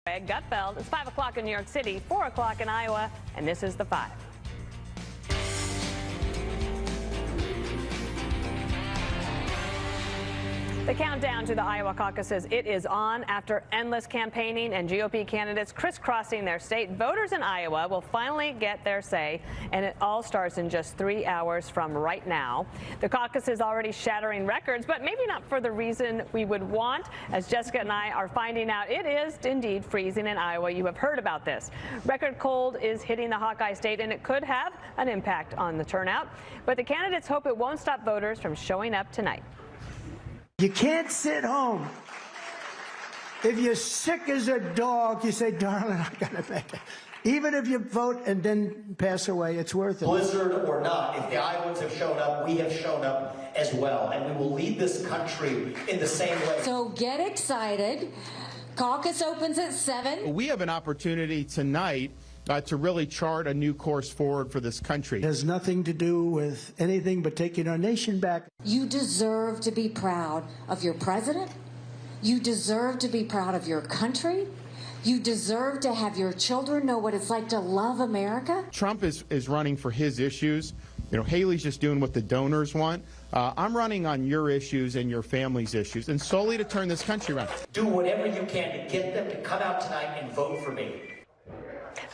Greg Gutfeld. It's 5 o'clock in New York City, 4 o'clock in Iowa, and this is The 5. The countdown to the Iowa caucuses, it is on. After endless campaigning and GOP candidates crisscrossing their state, voters in Iowa will finally get their say, and it all starts in just 3 hours from right now. The caucus is already shattering records, but maybe not for the reason we would want. As Jessica and I are finding out, it is indeed freezing in Iowa. You have heard about this. Record cold is hitting the Hawkeye State, and it could have an impact on the turnout. But the candidates hope it won't stop voters from showing up tonight. You can't sit home. If you're sick as a dog, you say, darling, I gotta make it. Even if you vote and then pass away, it's worth it. Blizzard or not, if the Iowans have shown up, we have shown up as well. And we will lead this country in the same way. So get excited. Caucus opens at 7. We have an opportunity tonight to really chart a new course forward for this country. It has nothing to do with anything but taking our nation back. You deserve to be proud of your president. You deserve to be proud of your country. You deserve to have your children know what it's like to love America. Trump is running for his issues. You know, Haley's just doing what the donors want. I'm running on your issues and your family's issues, and solely to turn this country around. Do whatever you can to get them to come out tonight and vote for me.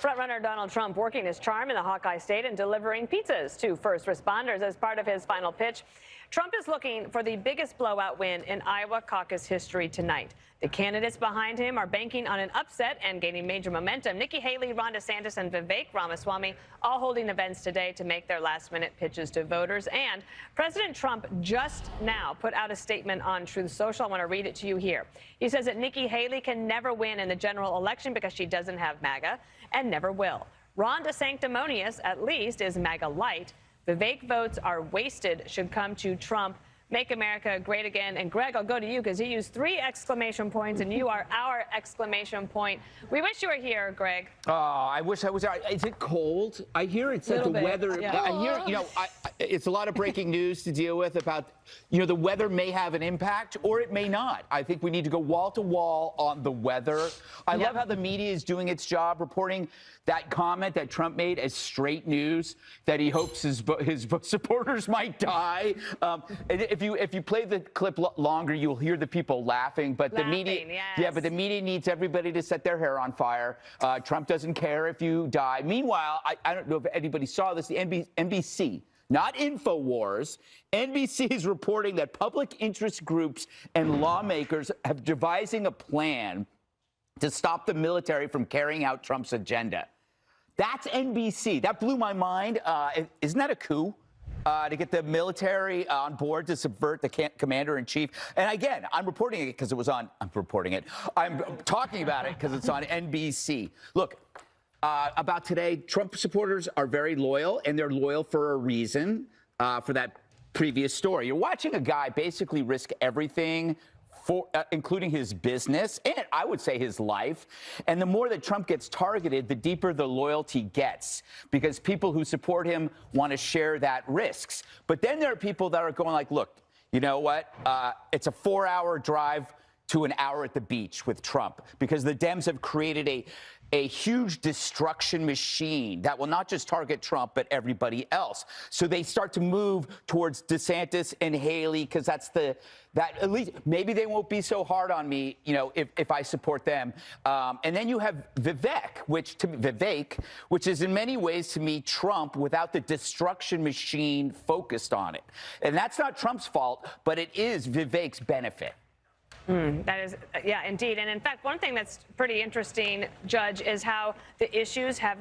Frontrunner Donald Trump working his charm in the Hawkeye State and delivering pizzas to first responders as part of his final pitch. Trump is looking for the biggest blowout win in Iowa caucus history tonight. The candidates behind him are banking on an upset and gaining major momentum. Nikki Haley, Ron DeSantis, and Vivek Ramaswamy all holding events today to make their last-minute pitches to voters. And President Trump just now put out a statement on Truth Social. I want to read it to you here. He says that Nikki Haley can never win in the general election because she doesn't have MAGA and never will. Ron DeSanctimonious, at least, is MAGA light. Vivek votes are wasted should come to Trump. Make America great again. And Greg, I'll go to you because you used 3 exclamation points and you are our exclamation point. We wish you were here, Greg. Oh, I wish I was. Is it cold? I hear it's like the weather. Yeah. I hear, you know, it's a lot of breaking news to deal with about, you know, the weather may have an impact or it may not. I think we need to go wall to wall on the weather. I love how the media is doing its job reporting that comment that Trump made as straight news, that he hopes his supporters might die. If you play the clip longer, you'll hear the people laughing. But the media, but the media needs everybody to set their hair on fire. Trump doesn't care if you die. Meanwhile, I don't know if anybody saw this. The NBC. Not InfoWars. NBC is reporting that public interest groups and lawmakers have devising a plan to stop the military from carrying out Trump's agenda. That's NBC. That blew my mind. Isn't that a coup? To get the military on board to subvert the commander-in-chief. And again, I'm reporting it because it was on. I'm talking about it because it's on NBC. Look, about today, Trump supporters are very loyal, and they're loyal for a reason, for that previous story. You're watching a guy basically risk everything, including his business and I would say his life. And the more that Trump gets targeted, the deeper the loyalty gets, because people who support him want to share that risks. But then there are people that are going like, look, you know what? It's a 4-hour drive to an hour at the beach with Trump, because the Dems have created a huge destruction machine that will not just target Trump, but everybody else. So they start to move towards DeSantis and Haley, because that at least maybe they won't be so hard on me, you know, if I support them. And then you have Vivek, which is in many ways to me Trump without the destruction machine focused on it. And that's not Trump's fault, but it is Vivek's benefit. That is, yeah, indeed. And in fact, one thing that's pretty interesting, Judge, is how the issues have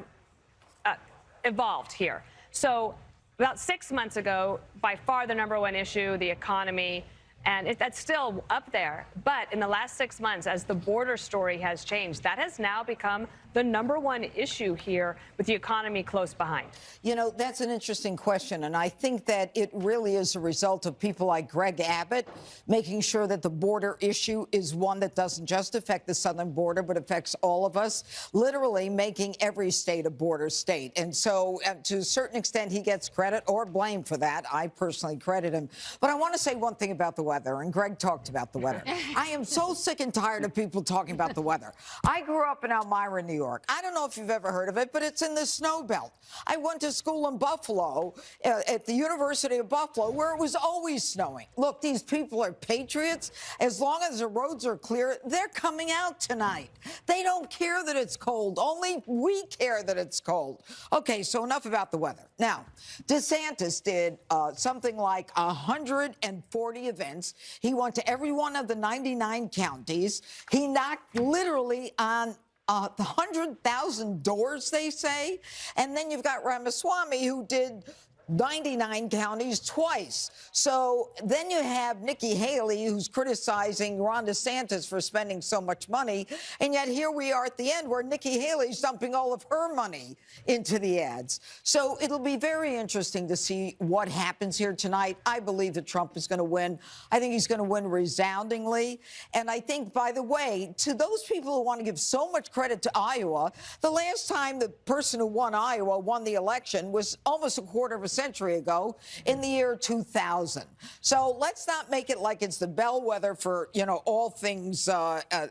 evolved here. So about 6 months ago, by far the #1 issue, the economy, and that's still up there. But in the last 6 months, as the border story has changed, that has now become the #1 issue here, with the economy close behind. You know, that's an interesting question, and I think that it really is a result of people like Greg Abbott making sure that the border issue is one that doesn't just affect the southern border, but affects all of us, literally making every state a border state. And so to a certain extent, he gets credit or blame for that. I personally credit him. But I want to say one thing about the weather, and Greg talked about the weather. I am so sick and tired of people talking about the weather. I grew up in Elmira, New York. I don't know if you've ever heard of it, but it's in the snow belt. I went to school in Buffalo, at the University of Buffalo, where it was always snowing. Look, these people are patriots. As long as the roads are clear, they're coming out tonight. They don't care that it's cold. Only we care that it's cold. Okay, so enough about the weather. Now, DeSantis did something like 140 events. He went to every one of the 99 counties. He knocked literally on 100,000 doors, they say. And then you've got Ramaswamy, who did 99 counties twice. So then you have Nikki Haley, who's criticizing Ron DeSantis for spending so much money. And yet here we are at the end where Nikki Haley's dumping all of her money into the ads. So it'll be very interesting to see what happens here tonight. I believe that Trump is going to win. I think he's going to win resoundingly. And I think, by the way, to those people who want to give so much credit to Iowa, the last time the person who won Iowa won the election was almost a quarter of a century ago, in the year 2000. So let's not make it like it's the bellwether for, all things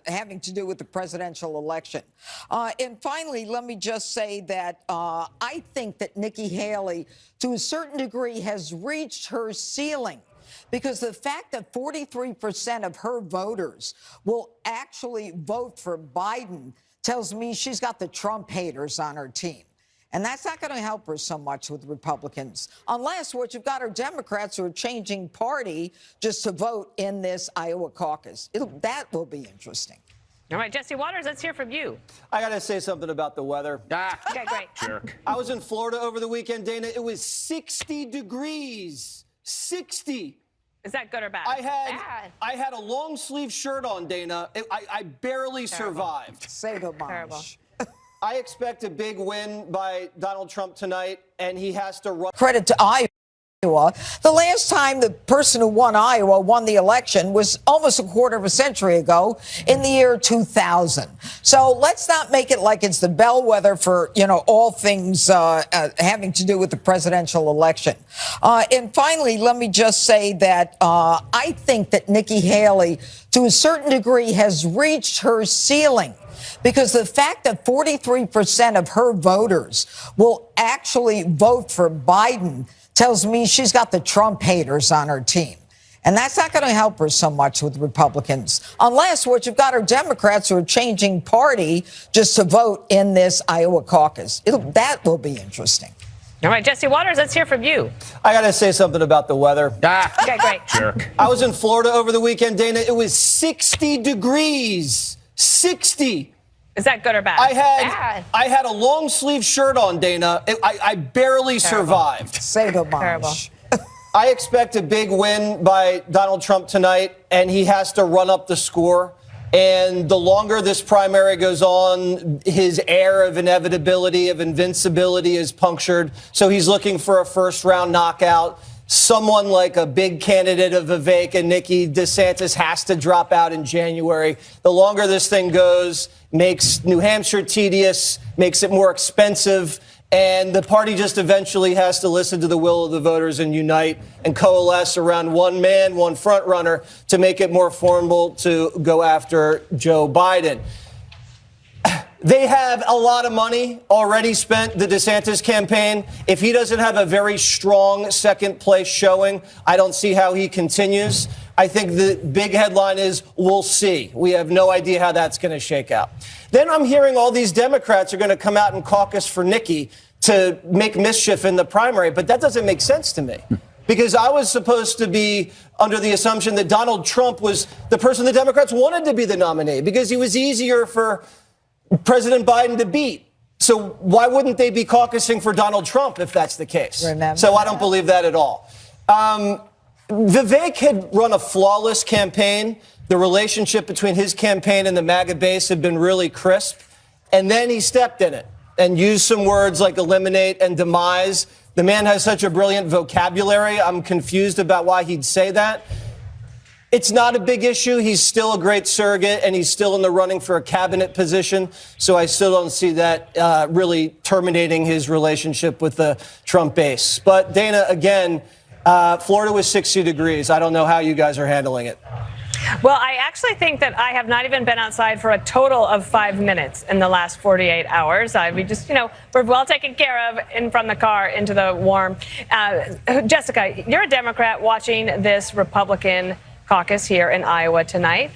having to do with the presidential election. And finally, let me just say that I think that Nikki Haley, to a certain degree, has reached her ceiling. Because the fact that 43% of her voters will actually vote for Biden tells me she's got the Trump haters on her team. And that's not going to help her so much with Republicans, unless what you've got are Democrats who are changing party just to vote in this Iowa caucus. That will be interesting. All right, Jesse Waters, let's hear from you. I got to say something about the weather. Okay, great. Jerk. I was in Florida over the weekend, Dana. It was 60 degrees. 60. Is that good or bad? I had a long sleeve shirt on, Dana. I barely survived. ᖴ데ᗪᒪ. Terrible. I expect a big win by Donald Trump tonight, and he has to run. Credit to Iowa. The last time the person who won Iowa won the election was almost a quarter of a century ago, in the year 2000. So let's not make it like it's the bellwether for, all things having to do with the presidential election. And finally, let me just say that I think that Nikki Haley, to a certain degree, has reached her ceiling. Because the fact that 43% of her voters will actually vote for Biden tells me she's got the Trump haters on her team. And that's not going to help her so much with Republicans, unless what you've got are Democrats who are changing party just to vote in this Iowa caucus. That will be interesting. All right, Jesse Waters, let's hear from you. I got to say something about the weather. Okay, great. Jerk. I was in Florida over the weekend, Dana. It was 60 degrees. 60. Is that good or bad? I had a long sleeve shirt on, Dana. I barely survived. ᖴ데ᗪᒪ. I expect a big win by Donald Trump tonight, and he has to run up the score. And the longer this primary goes on, his air of inevitability, of invincibility is punctured. So he's looking for a first-round knockout. Someone like a big candidate of ᖴદેᗰកិ and Nikki DeSantis has to drop out in January. The longer this thing goes, makes New Hampshire tedious, makes it more expensive, and the party just eventually has to listen to the will of the voters and unite and coalesce around one man, one front runner to make it more formal to go after Joe Biden. They have a lot of money already spent, the DeSantis campaign. If he doesn't have a very strong second place showing, I don't see how he continues. I think the big headline is, we'll see. We have no idea how that's going to shake out. Then I'm hearing all these Democrats are going to come out and caucus for Nikki to make mischief in the primary, but that doesn't make sense to me. Because I was supposed to be under the assumption that Donald Trump was the person the Democrats wanted to be the nominee, because he was easier for President Biden to beat. So why wouldn't they be caucusing for Donald Trump if that's the case? So I don't believe that at all. Vivek had run a flawless campaign. The relationship between his campaign and the MAGA base had been really crisp. And then he stepped in it and used some words like eliminate and demise. The man has such a brilliant vocabulary. I'm confused about why he'd say that. It's not a big issue. He's still a great surrogate, and he's still in the running for a cabinet position. So I still don't see that really terminating his relationship with the Trump base. But Dana, again, Florida was 60 degrees. I don't know how you guys are handling it. Well, I actually think that I have not even been outside for a total of 5 minutes in the last 48 hours. We just, we're well taken care of from the car into the warm. Jessica, you're a Democrat watching this Republican caucus here in Iowa tonight.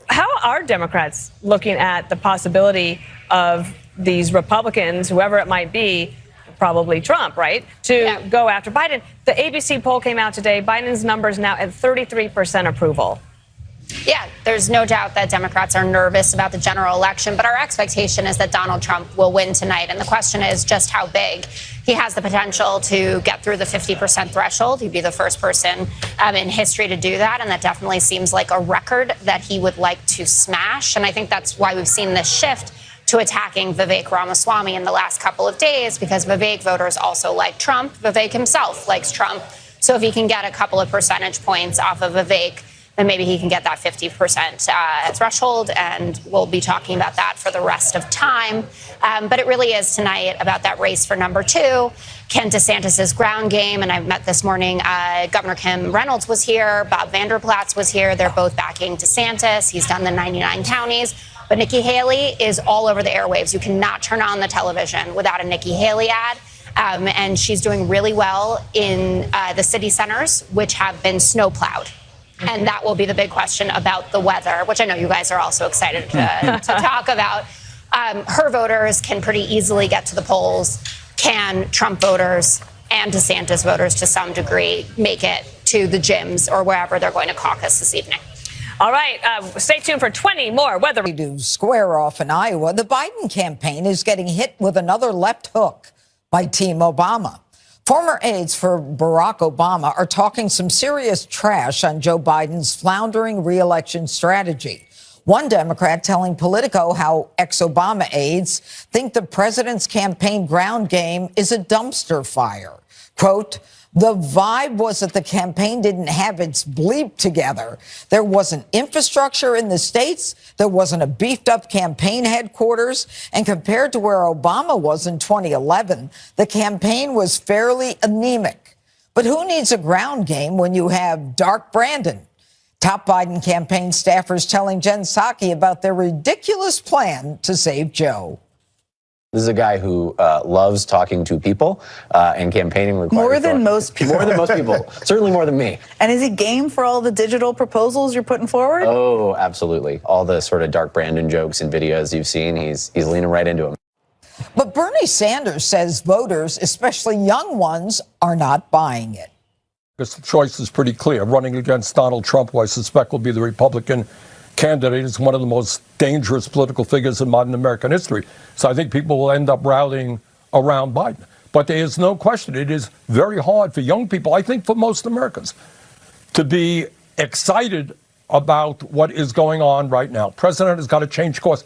How are Democrats looking at the possibility of these Republicans, whoever it might be, probably Trump, right, to go after Biden? The ABC poll came out today. Biden's numbers now at 33% approval. Yeah, there's no doubt that Democrats are nervous about the general election, but our expectation is that Donald Trump will win tonight. And the question is just how big. He has the potential to get through the 50% threshold. He'd be the first person in history to do that. And that definitely seems like a record that he would like to smash. And I think that's why we've seen this shift to attacking Vivek Ramaswamy in the last couple of days, because Vivek voters also like Trump. Vivek himself likes Trump. So if he can get a couple of percentage points off of Vivek, then maybe he can get that 50% threshold, and we'll be talking about that for the rest of time. But it really is tonight about that race for number 2. Ken DeSantis' ground game, and I met this morning, Governor Kim Reynolds was here, Bob Vanderplaats was here. They're both backing DeSantis. He's done the 99 counties. But Nikki Haley is all over the airwaves. You cannot turn on the television without a Nikki Haley ad. And she's doing really well in the city centers, which have been snowplowed. And that will be the big question about the weather, which I know you guys are also excited to talk about. Her voters can pretty easily get to the polls. Can Trump voters and DeSantis voters, to some degree, make it to the gyms or wherever they're going to caucus this evening? All right. Stay tuned for 20 more weather. To square off in Iowa, the Biden campaign is getting hit with another left hook by Team Obama. Former aides for Barack Obama are talking some serious trash on Joe Biden's floundering re-election strategy. One Democrat telling Politico how ex-Obama aides think the president's campaign ground game is a dumpster fire. Quote, the vibe was that the campaign didn't have its bleep together. There wasn't infrastructure in the states. There wasn't a beefed up campaign headquarters. And compared to where Obama was in 2011, the campaign was fairly anemic. But who needs a ground game when you have Dark Brandon? Top Biden campaign staffers telling Jen Psaki about their ridiculous plan to save Joe. This is a guy who loves talking to people and campaigning requires more than most people. More than most people. Certainly more than me. And is he game for all the digital proposals you're putting forward? Oh, absolutely. All the sort of Dark Brandon jokes and videos you've seen, he's leaning right into them. But Bernie Sanders says voters, especially young ones, are not buying it. Because the choice is pretty clear. Running against Donald Trump, who I suspect will be the Republican candidate, is one of the most dangerous political figures in modern American history. So I think people will end up rallying around Biden. But there is no question it is very hard for young people, I think for most Americans, to be excited about what is going on right now. President has got to change course.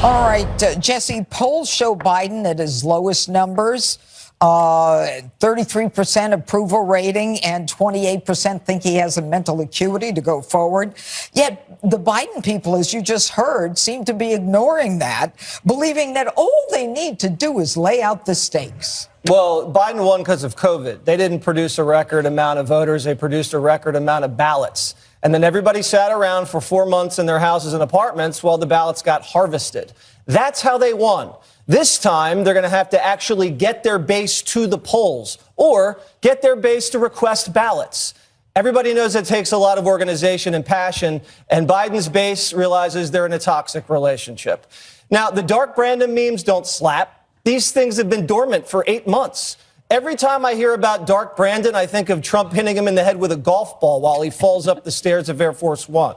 All right, Jesse, polls show Biden at his lowest numbers. 33% approval rating and 28% think he has a mental acuity to go forward. Yet the Biden people, as you just heard, seem to be ignoring that, believing that all they need to do is lay out the stakes. Well, Biden won because of COVID. They didn't produce a record amount of voters. They produced a record amount of ballots. And then everybody sat around for 4 months in their houses and apartments while the ballots got harvested. That's how they won. This time, they're going to have to actually get their base to the polls or get their base to request ballots. Everybody knows it takes a lot of organization and passion, and Biden's base realizes they're in a toxic relationship. Now, the Dark Brandon memes don't slap. These things have been dormant for 8 months. Every time I hear about Dark Brandon, I think of Trump hitting him in the head with a golf ball while he falls up the stairs of Air Force One.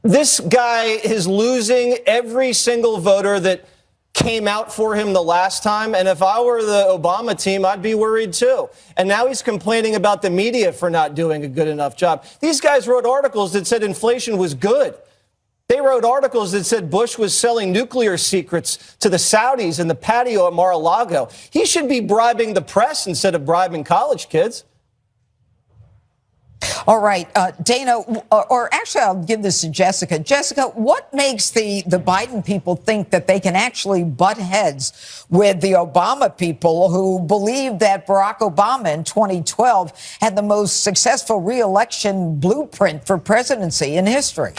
This guy is losing every single voter that came out for him the last time. And if I were the Obama team, I'd be worried, too. And now he's complaining about the media for not doing a good enough job. These guys wrote articles that said inflation was good. They wrote articles that said Bush was selling nuclear secrets to the Saudis in the patio at Mar-a-Lago. He should be bribing the press instead of bribing college kids. All right, Dana, or actually I'll give this to Jessica. Jessica, what makes the Biden people think that they can actually butt heads with the Obama people who believe that Barack Obama in 2012 had the most successful re-election blueprint for presidency in history?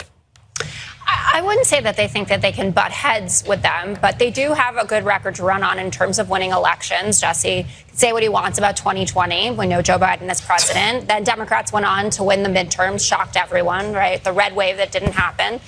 I wouldn't say that they think that they can butt heads with them, but they do have a good record to run on in terms of winning elections. Jesse can say what he wants about 2020. We know Joe Biden is president. Then Democrats went on to win the midterms, shocked everyone, right? The red wave that didn't happen.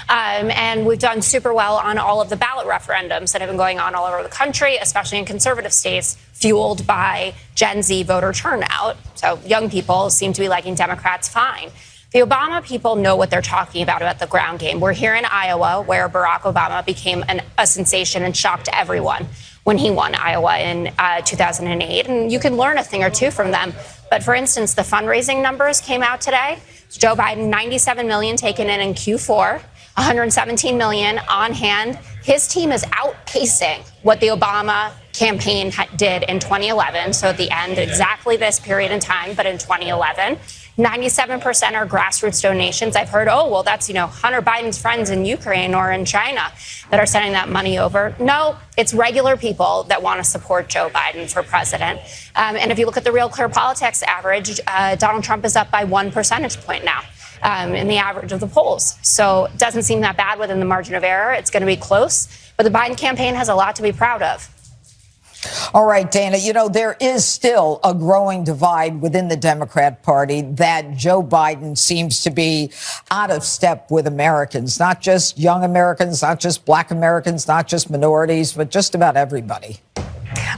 And we've done super well on all of the ballot referendums that have been going on all over the country, especially in conservative states, fueled by Gen Z voter turnout. So young people seem to be liking Democrats fine. The Obama people know what they're talking about the ground game. We're here in Iowa, where Barack Obama became a sensation and shocked everyone when he won Iowa in 2008. And you can learn a thing or two from them. But for instance, the fundraising numbers came out today. Joe Biden, $97 million taken in Q4, $117 million on hand. His team is outpacing what the Obama campaign did in 2011. So at the end, exactly this period in time, but in 2011. 97% are grassroots donations. I've heard, oh, well, that's, Hunter Biden's friends in Ukraine or in China that are sending that money over. No, it's regular people that want to support Joe Biden for president. And if you look at the Real Clear Politics average, Donald Trump is up by 1 percentage point now in the average of the polls. So it doesn't seem that bad within the margin of error. It's going to be close. But the Biden campaign has a lot to be proud of. All right, Dana, there is still a growing divide within the Democrat Party that Joe Biden seems to be out of step with Americans, not just young Americans, not just black Americans, not just minorities, but just about everybody.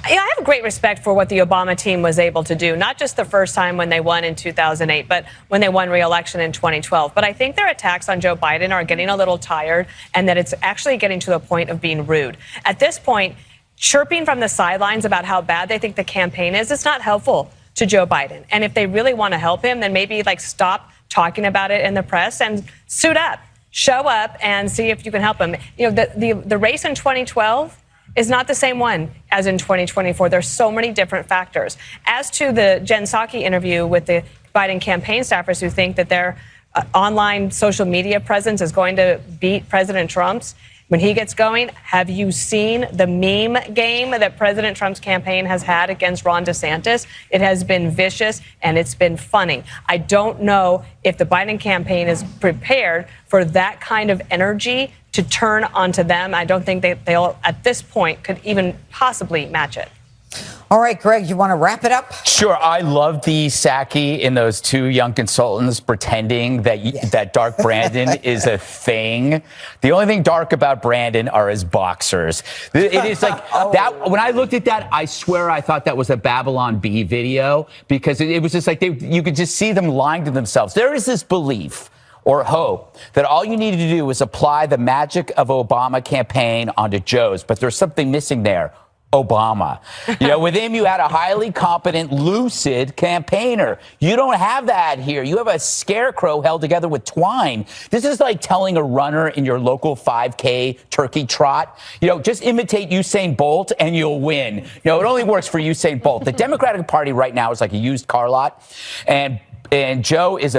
I have great respect for what the Obama team was able to do, not just the first time when they won in 2008, but when they won re-election in 2012. But I think their attacks on Joe Biden are getting a little tired, and that it's actually getting to the point of being rude. At this point, chirping from the sidelines about how bad they think the campaign is, it's not helpful to Joe Biden. And if they really want to help him, then maybe stop talking about it in the press and suit up, show up and see if you can help him. The race in 2012 is not the same one as in 2024. There's so many different factors. As to the Jen Psaki interview with the Biden campaign staffers who think that their online social media presence is going to beat President Trump's, when he gets going, have you seen the meme game that President Trump's campaign has had against Ron DeSantis? It has been vicious and it's been funny. I don't know if the Biden campaign is prepared for that kind of energy to turn onto them. I don't think they'll, at this point, could even possibly match it. All right, Greg, you want to wrap it up? Sure. I love the Psaki in those two young consultants pretending that Dark Brandon is a thing. The only thing dark about Brandon are his boxers. It is like that. When I looked at that, I swear I thought that was a Babylon Bee video, because it was just like you could just see them lying to themselves. There is this belief or hope that all you needed to do was apply the magic of Obama campaign onto Joe's, but there's something missing there. Obama. With him, you had a highly competent, lucid campaigner. You don't have that here. You have a scarecrow held together with twine. This is like telling a runner in your local 5K turkey trot, just imitate Usain Bolt and you'll win. It only works for Usain Bolt. The Democratic Party right now is like a used car lot, and Joe is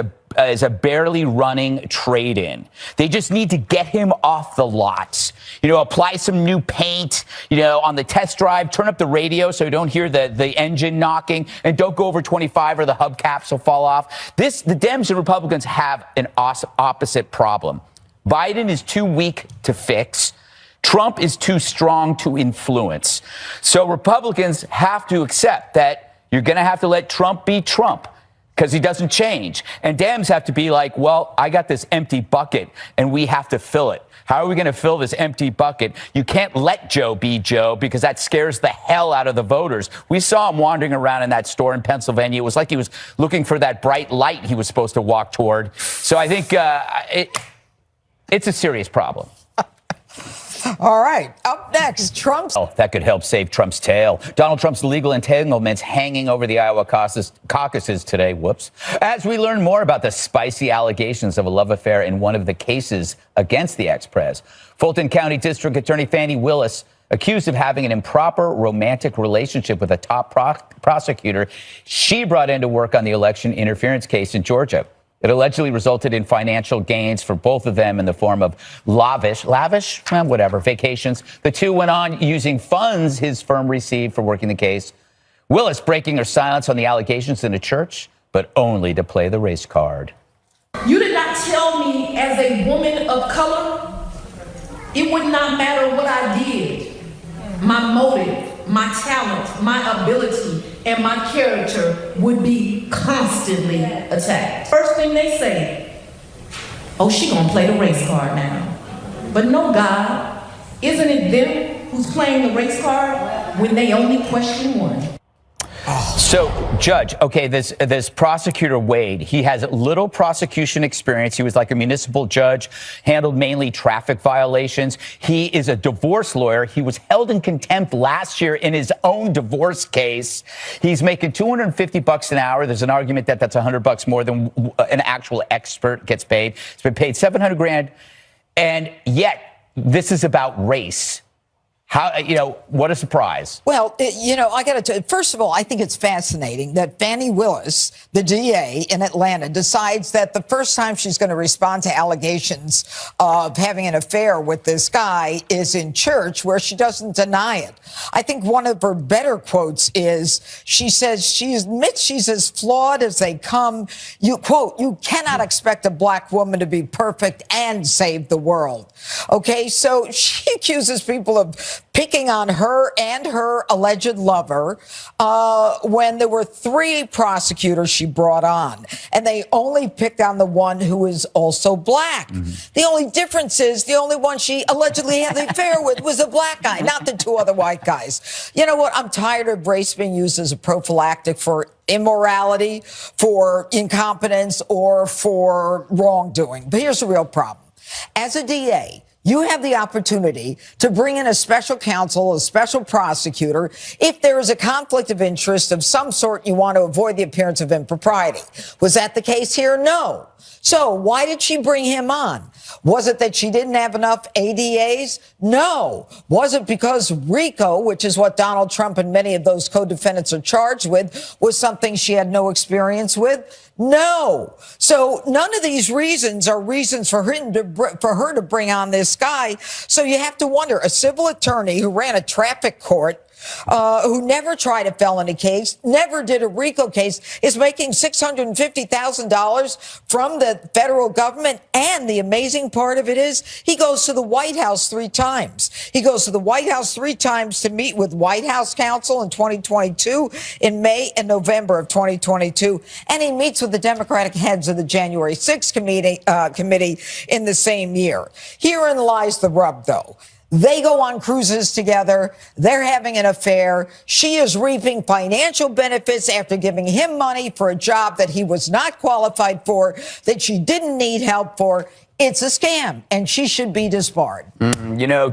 a barely running trade-in. They just need to get him off the lots. Apply some new paint, on the test drive, turn up the radio so you don't hear the engine knocking, and don't go over 25 or the hubcaps will fall off. The Dems and Republicans have an opposite problem. Biden is too weak to fix. Trump is too strong to influence. So Republicans have to accept that you're going to have to let Trump be Trump, because he doesn't change. And Dems have to be like, well, I got this empty bucket and we have to fill it. How are we going to fill this empty bucket? You can't let Joe be Joe, because that scares the hell out of the voters. We saw him wandering around in that store in Pennsylvania. It was like he was looking for that bright light he was supposed to walk toward. So I think it's a serious problem. All right. Up next, Trump's. Oh, that could help save Trump's tail. Donald Trump's legal entanglements hanging over the Iowa caucuses today. Whoops. As we learn more about the spicy allegations of a love affair in one of the cases against the ex-pres. Fulton County District Attorney Fannie Willis, accused of having an improper romantic relationship with a top prosecutor she brought in to work on the election interference case in Georgia. It allegedly resulted in financial gains for both of them in the form of lavish, whatever, vacations. The two went on using funds his firm received for working the case. Willis breaking her silence on the allegations in a church, but only to play the race card. You did not tell me as a woman of color, it would not matter what I did. My motive, my talent, my ability, and my character would be constantly attacked. First thing they say, oh, she gonna play the race card now. But no, God, isn't it them who's playing the race card when they only question one? So, Judge, okay, this prosecutor Wade, he has little prosecution experience. He was like a municipal judge, handled mainly traffic violations. He is a divorce lawyer. He was held in contempt last year in his own divorce case. He's making $250 an hour. There's an argument that that's $100 more than an actual expert gets paid. He's been paid $700,000, and yet this is about race. How, what a surprise. Well, I got to tell you, first of all, I think it's fascinating that Fani Willis, the DA in Atlanta, decides that the first time she's going to respond to allegations of having an affair with this guy is in church, where she doesn't deny it. I think one of her better quotes is, she says she admits she's as flawed as they come. You quote, you cannot expect a black woman to be perfect and save the world. Okay, so she accuses people of picking on her and her alleged lover when there were 3 prosecutors she brought on, and they only picked on the one who is also black. The only difference is the only one she allegedly had the affair with was a black guy, not the 2 other white guys. You know what? I'm tired of race being used as a prophylactic for immorality, for incompetence, or for wrongdoing. But here's the real problem. As a DA, you have the opportunity to bring in a special counsel, a special prosecutor, if there is a conflict of interest of some sort, you want to avoid the appearance of impropriety. Was that the case here? No. So why did she bring him on? Was it that she didn't have enough ADAs? No. Was it because RICO, which is what Donald Trump and many of those co-defendants are charged with, was something she had no experience with? No. So none of these reasons are reasons for her to bring on this guy. So you have to wonder, a civil attorney who ran a traffic court, who never tried a felony case, never did a RICO case, is making $650,000 from the federal government. And the amazing part of it is he goes to the White House 3 times. He goes to the White House 3 times to meet with White House counsel in 2022, in May and November of 2022. And he meets with the Democratic heads of the January 6th committee in the same year. Herein lies the rub, though. They go on cruises together. They're having an affair. She is reaping financial benefits after giving him money for a job that he was not qualified for, that she didn't need help for. It's a scam, and she should be disbarred.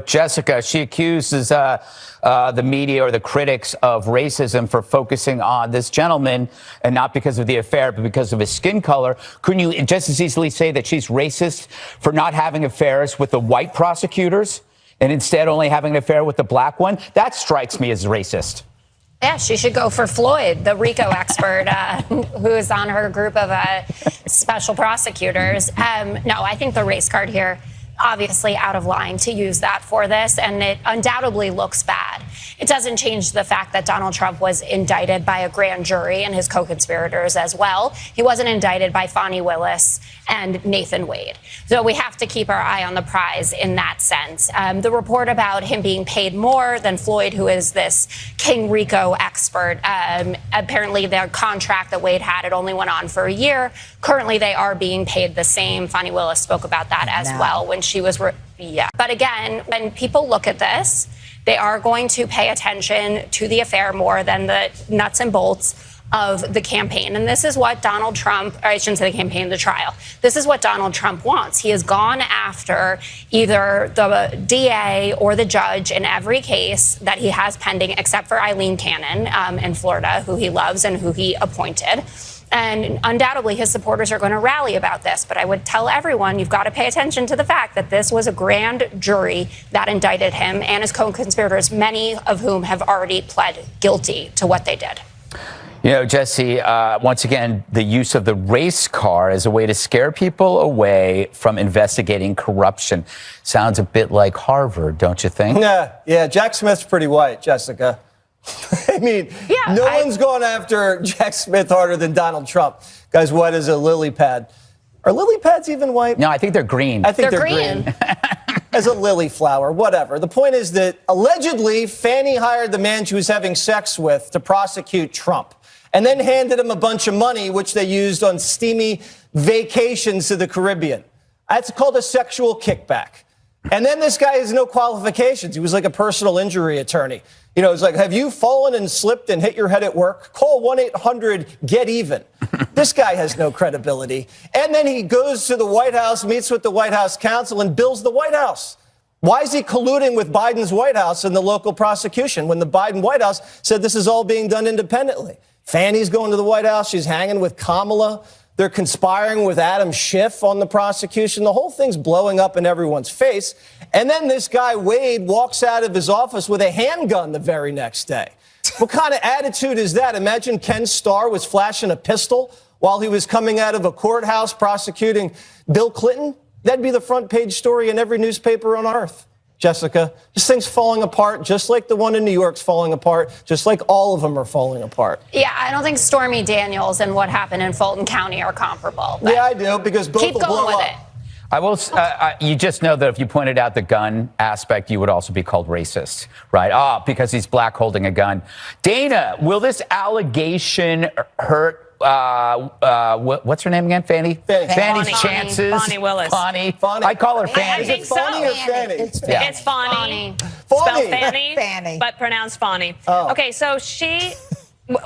Jessica, she accuses the media or the critics of racism for focusing on this gentleman, and not because of the affair, but because of his skin color. Couldn't you just as easily say that she's racist for not having affairs with the white prosecutors and instead only having an affair with the black one? That strikes me as racist. Yeah, she should go for Floyd, the RICO expert, who is on her group of special prosecutors. No, I think the race card here, obviously out of line to use that for this, and it undoubtedly looks bad. It doesn't change the fact that Donald Trump was indicted by a grand jury and his co-conspirators as well. He wasn't indicted by Fani Willis and Nathan Wade. So we have to keep our eye on the prize in that sense. The report about him being paid more than Floyd, who is this King RICO expert, apparently their contract that Wade had, it only went on for a year. Currently, they are being paid the same. Fani Willis spoke about that as well when she was, But again, when people look at this, they are going to pay attention to the affair more than the nuts and bolts of the campaign. And this is what Donald Trump, or I shouldn't say the campaign, the trial. This is what Donald Trump wants. He has gone after either the DA or the judge in every case that he has pending, except for Eileen Cannon in Florida, who he loves and who he appointed. And undoubtedly, his supporters are going to rally about this. But I would tell everyone, you've got to pay attention to the fact that this was a grand jury that indicted him and his co-conspirators, many of whom have already pled guilty to what they did. You know, Jesse, once again, the use of the race car as a way to scare people away from investigating corruption. Sounds a bit like Harvard, don't you think? Yeah, Jack Smith's pretty white, Jessica. I mean, no one's going after Jack Smith harder than Donald Trump. Guy's white as a lily pad. Are lily pads even white? No, I think they're green. I think they're green. As a lily flower, whatever. The point is that allegedly Fannie hired the man she was having sex with to prosecute Trump and then handed him a bunch of money, which they used on steamy vacations to the Caribbean. That's called a sexual kickback. And then this guy has no qualifications. He was like a personal injury attorney. You know, it's like, have you fallen and slipped and hit your head at work? Call 1-800-GET-EVEN. This guy has no credibility. And then he goes to the White House, meets with the White House counsel, and bills the White House. Why is he colluding with Biden's White House in the local prosecution when the Biden White House said this is all being done independently? Fannie's going to the White House. She's hanging with Kamala. They're conspiring with Adam Schiff on the prosecution. The whole thing's blowing up in everyone's face. And then this guy, Wade, walks out of his office with a handgun the very next day. What kind of attitude is that? Imagine Ken Starr was flashing a pistol while he was coming out of a courthouse prosecuting Bill Clinton. That'd be the front page story in every newspaper on earth. Jessica, this thing's falling apart, just like the one in New York's falling apart, just like all of them are falling apart. Yeah, I don't think Stormy Daniels and what happened in Fulton County are comparable. Yeah, I do, because both will blow up. I will. You just know that if you pointed out the gun aspect, you would also be called racist, right? Because he's black holding a gun. Dana, will this allegation hurt? What's her name again? Fannie's chances. Bonnie Willis. Bonnie. I call her Fannie. I think Is it Fannie or Fannie? It's Fannie. Fannie. Spelled Fannie, but pronounced Fannie. Okay, so she,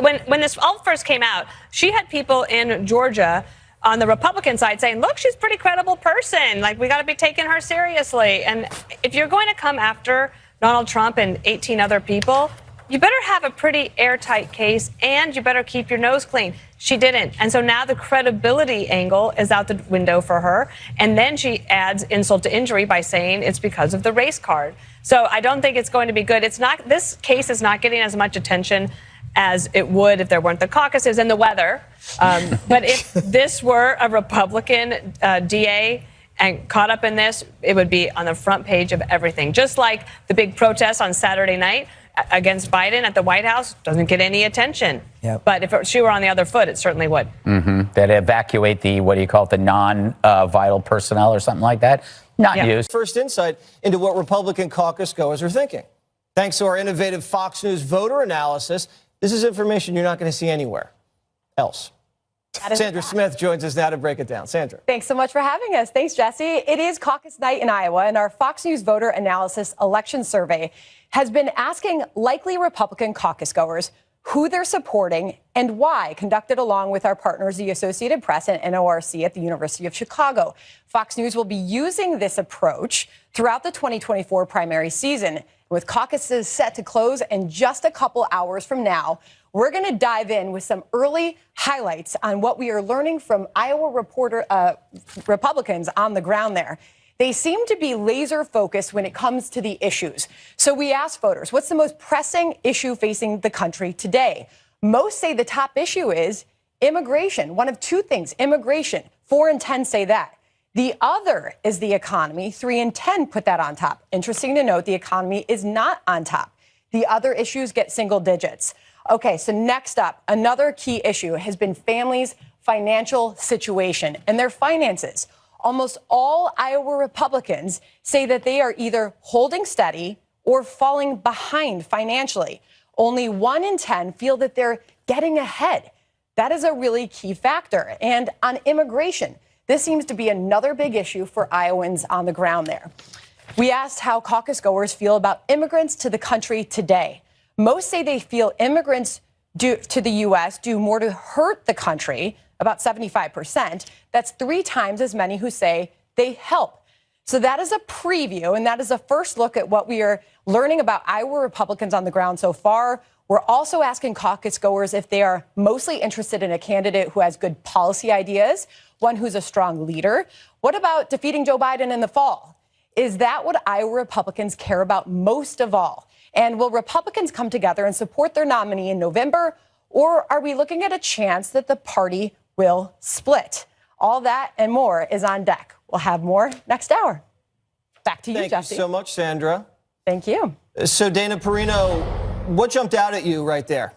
when this all first came out, she had people in Georgia on the Republican side saying, look, she's a pretty credible person. Like, we got to be taking her seriously. And if you're going to come after Donald Trump and 18 other people, you better have a pretty airtight case, and you better keep your nose clean. She didn't. And so now the credibility angle is out the window for her. And then she adds insult to injury by saying it's because of the race card. So I don't think it's going to be good. It's not. This case is not getting as much attention as it would if there weren't the caucuses and the weather. But if this were a Republican DA and caught up in this, it would be on the front page of everything. Just like the big protest on Saturday night against Biden at the White House doesn't get any attention. Yep. But if she were on the other foot, it certainly would. That evacuate the, what do you call it, the non-vital personnel or something like that? Not news. First insight into what Republican caucus goers are thinking. Thanks to our innovative Fox News voter analysis, this is information you're not going to see anywhere else. Sandra Smith joins us now to break it down. Sandra. Thanks so much for having us. Thanks, Jesse. It is caucus night in Iowa, and our Fox News voter analysis election survey has been asking likely Republican caucus goers who they're supporting and why, conducted along with our partners, the Associated Press and NORC at the University of Chicago. Fox News will be using this approach throughout the 2024 primary season. With caucuses set to close in just a couple hours from now, we're going to dive in with some early highlights on what we are learning from Iowa Republicans on the ground there. They seem to be laser focused when it comes to the issues. So we asked voters, what's the most pressing issue facing the country today? Most say the top issue is immigration. One of two things, immigration. 4 in 10 say that. The other is the economy. 3 in 10 put that on top. Interesting to note, the economy is not on top. The other issues get single digits. Okay, so next up, another key issue has been families' financial situation and their finances. Almost all Iowa Republicans say that they are either holding steady or falling behind financially. Only 1 in 10 feel that they're getting ahead. That is a really key factor. And on immigration, this seems to be another big issue for Iowans on the ground there. We asked how caucus goers feel about immigrants to the country today. Most say they feel immigrants to the U.S. do more to hurt the country, about 75%. That's 3 times as many who say they help. So that is a preview, and that is a first look at what we are learning about Iowa Republicans on the ground so far. We're also asking caucus goers if they are mostly interested in a candidate who has good policy ideas, one who's a strong leader. What about defeating Joe Biden in the fall? Is that what Iowa Republicans care about most of all? And will Republicans come together and support their nominee in November? Or are we looking at a chance that the party will split? All that and more is on deck. We'll have more next hour. Back to you, Jesse. Thank you so much, Sandra. Thank you. So, Dana Perino, what jumped out at you right there?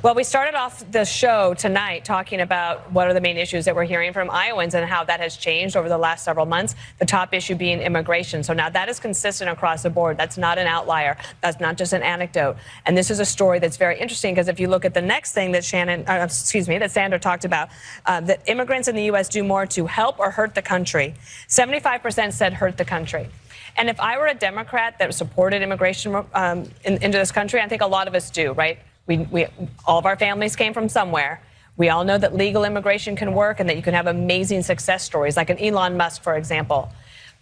Well, we started off the show tonight talking about what are the main issues that we're hearing from Iowans and how that has changed over the last several months. The top issue being immigration. So now that is consistent across the board. That's not an outlier. That's not just an anecdote. And this is a story that's very interesting because if you look at the next thing that that Sandra talked about, that immigrants in the U.S. do more to help or hurt the country. 75% said hurt the country. And if I were a Democrat that supported immigration into this country, I think a lot of us do, right? We all of our families came from somewhere. We all know that legal immigration can work and that you can have amazing success stories, like an Elon Musk, for example.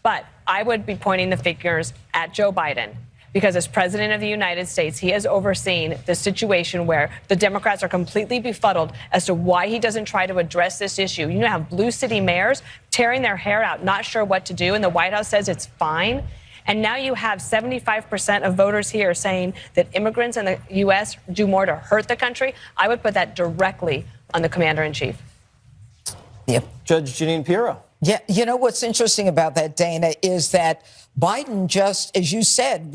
But I would be pointing the fingers at Joe Biden, because as president of the United States, he has overseen the situation where the Democrats are completely befuddled as to why he doesn't try to address this issue. You have blue city mayors tearing their hair out, not sure what to do, and the White House says it's fine. And now you have 75% of voters here saying that immigrants in the U.S. do more to hurt the country. I would put that directly on the commander-in-chief. Yeah. Judge Jeanine Pirro. Yeah, you know what's interesting about that, Dana, is that Biden just, as you said,